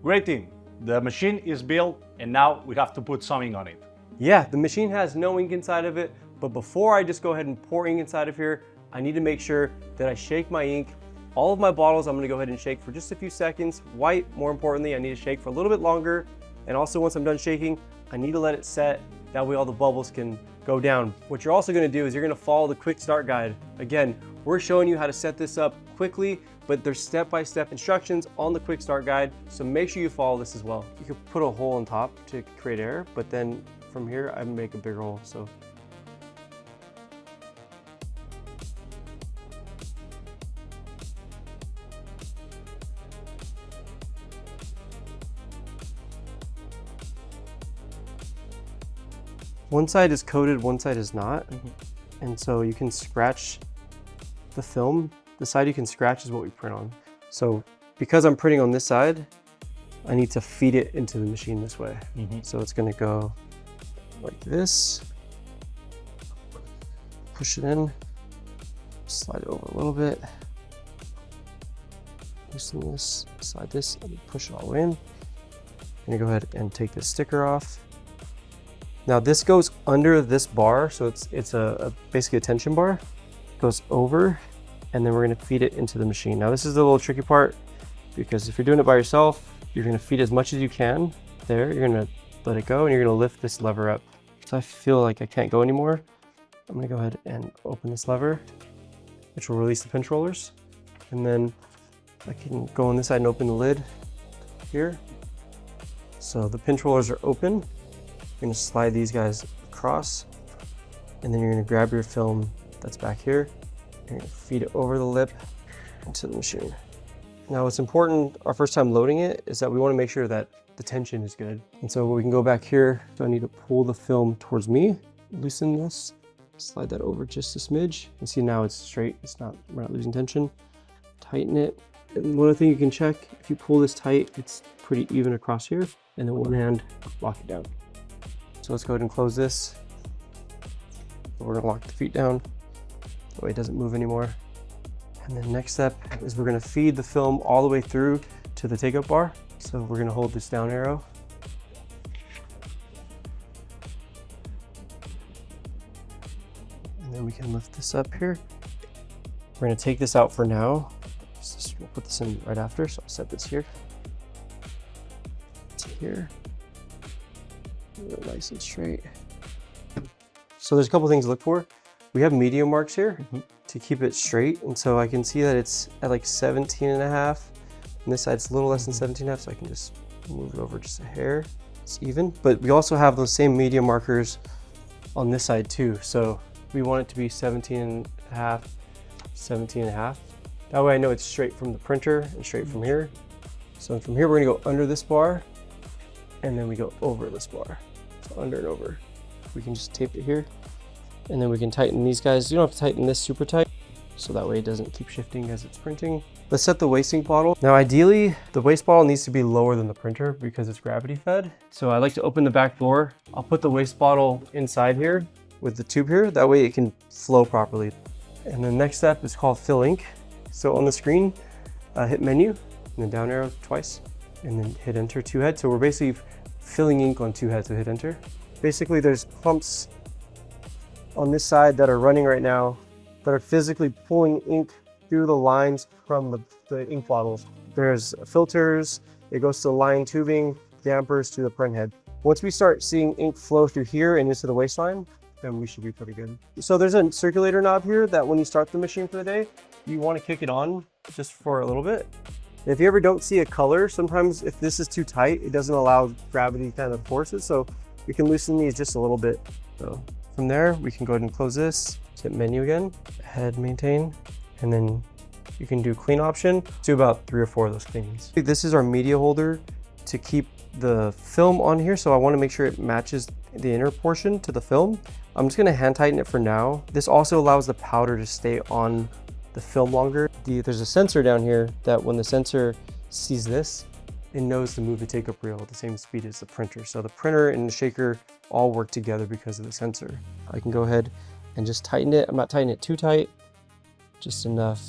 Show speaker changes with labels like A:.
A: Great team. The machine is built and now we have to put something on it.
B: Yeah, the machine has no ink inside of it, but before I just go ahead and pour ink inside of here, I need to make sure that I shake my ink. All of my bottles I'm gonna go ahead and shake for just a few seconds. White, more importantly, I need to shake for a little bit longer. And also once I'm done shaking, I need to let it set. That way all the bubbles can go down. What you're also gonna do is you're gonna follow the quick start guide. Again, we're showing you how to set this up quickly, but there's step-by-step instructions on the quick start guide. So make sure you follow this as well. You could put a hole on top to create air, but then from here, I make a bigger hole, so. One side is coated, one side is not. And so you can scratch the film. The side you can scratch is what we print on. So because I'm printing on this side, I need to feed it into the machine this way. So it's gonna go like this. Push it in, slide it over a little bit. Loosen this, slide this, and push it all in. I'm gonna go ahead and take this sticker off. Now this goes under this bar, so it's basically a tension bar. It goes over, and then we're gonna feed it into the machine. Now this is the little tricky part, because if you're doing it by yourself, you're gonna feed as much as you can there. You're gonna let it go, and you're gonna lift this lever up. So I feel like I can't go anymore. I'm gonna go ahead and open this lever, which will release the pinch rollers. And then I can go on this side and open the lid here. So the pinch rollers are open. You're gonna slide these guys across, and then you're gonna grab your film that's back here. You're gonna feed it over the lip into the machine. Now what's important our first time loading it is that we wanna make sure that the tension is good. And so we can go back here. So I need to pull the film towards me, loosen this, slide that over just a smidge. You see now it's straight, we're not losing tension. Tighten it. And one other thing you can check, if you pull this tight, it's pretty even across here. And then one hand, lock it down. So let's go ahead and close this. We're gonna lock the feet down. That way it doesn't move anymore. And then next step is we're gonna feed the film all the way through to the take-up bar. So we're gonna hold this down arrow. And then we can lift this up here. We're gonna take this out for now. We'll put this in right after, so I'll set this here. To here. Nice and straight. So there's a couple things to look for. We have medium marks here to keep it straight. And so I can see that it's at like 17 and a half. And this side's a little less than 17 and a half, so I can just move it over just a hair. It's even. But we also have those same medium markers on this side too. So we want it to be 17 and a half, 17 and a half. That way I know it's straight from the printer and straight from here. So from here, we're gonna go under this bar, and then we go over this bar. So under and over. We can just tape it here, and then we can tighten these guys. You don't have to tighten this super tight, so that way it doesn't keep shifting as it's printing. Let's set the waste ink bottle. Now ideally, the waste bottle needs to be lower than the printer because it's gravity fed. So I like to open the back door. I'll put the waste bottle inside here with the tube here. That way it can flow properly. And the next step is called fill ink. So on the screen, hit menu, and then down arrow twice, and then hit enter 2 heads. So we're basically filling ink on 2 heads, so hit enter. Basically there's pumps on this side that are running right now that are physically pulling ink through the lines from the ink bottles. There's filters, it goes to the line tubing, dampers to the print head. Once we start seeing ink flow through here and into the waistline, then we should be pretty good. So there's a circulator knob here that when you start the machine for the day, you want to kick it on just for a little bit. If you ever don't see a color, sometimes if this is too tight, it doesn't allow gravity kind of force it. So we can loosen these just a little bit. So from there, we can go ahead and close this, hit menu again, head maintain, and then you can do clean option. Do about 3 or 4 of those cleanings. This is our media holder to keep the film on here. So I want to make sure it matches the inner portion to the film. I'm just going to hand tighten it for now. This also allows the powder to stay on the film longer. There's a sensor down here that when the sensor sees this, it knows to move the take-up reel at the same speed as the printer. So the printer and the shaker all work together because of the sensor. I can go ahead and just tighten it. I'm not tightening it too tight, just enough